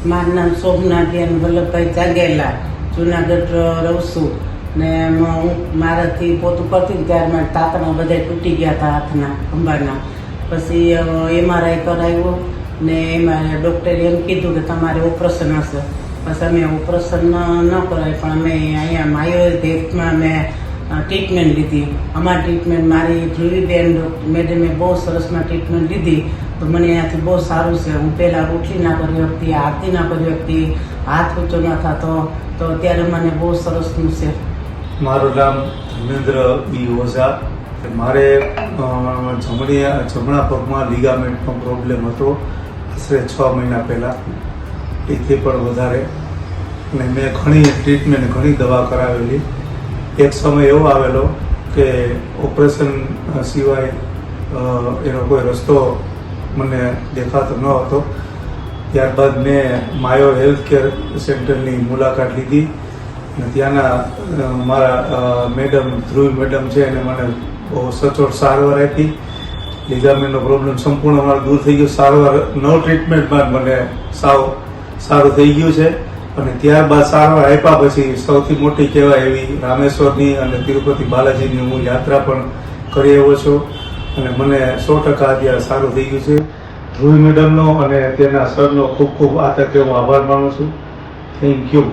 મારું નામ શોભનાબેન વલ્લભભાઈ જાગેલા, જુનાગઢ રહું છું. ને હું મારાથી પોતું કરતી ત્યારે મારા તાતણા બધા તૂટી ગયા હતા હાથના ખંભાના. પછી MRI કરાવ્યું ને એમાં ડૉક્ટરે એમ કીધું કે તમારે ઓપરેશન હશે. પછી અમે ઓપરેશન ન કરાય પણ અમે અહીંયા આયુર્વેદમાં મેં ટ્રીટમેન્ટ લીધી. અમારી ટ્રીટમેન્ટ મારી ધ્રુવીબેન મેડમે બહુ સરસમાં ટ્રીટમેન્ટ લીધી તો મને એનાથી બહુ સારું છે. હું પહેલાં ઉઠી ના કરી શકતી, આરતી ના કરી શકતી, હાથ ઊંચો ના થતો, તો અત્યારે મને બહુ સરસનું છે. મારું નામ ધર્મેન્દ્ર બી ઓઝા. મારે જમણા પગમાં લિગામેન્ટનો પ્રોબ્લેમ હતો આશરે 6 મહિના પહેલાં, એથી પણ વધારે. અને મેં ઘણી ટ્રીટમેન્ટ, ઘણી દવા કરાવેલી. એક સમય એવો આવેલો કે ઓપરેશન સિવાય એનો કોઈ રસ્તો મને દેખાતો ન હતો. ત્યારબાદ મેં માયો હેલ્થ કેર સેન્ટરની મુલાકાત લીધી અને ત્યાંના મારા મેડમ ધ્રુવી મેડમ છે એને મને બહુ સચોટ સારવાર આપી. લિગામેન્ટનો પ્રોબ્લેમ સંપૂર્ણ મારો દૂર થઈ ગયો. સારવાર ટ્રીટમેન્ટમાં મને સાવ સારું થઈ ગયું છે. અને ત્યારબાદ સારવાર આપ્યા પછી સૌથી મોટી કહેવાય એવી રામેશ્વરની અને તિરુપતિ બાલાજીની હું યાત્રા પણ કરી આવ્યો છું અને મને 100% અત્યારે સારું થઈ ગયું છે. ધ્રુવી મેડમનો અને તેના સરનો ખૂબ ખૂબ આ તકે હું આભાર માનું છું. Thank you.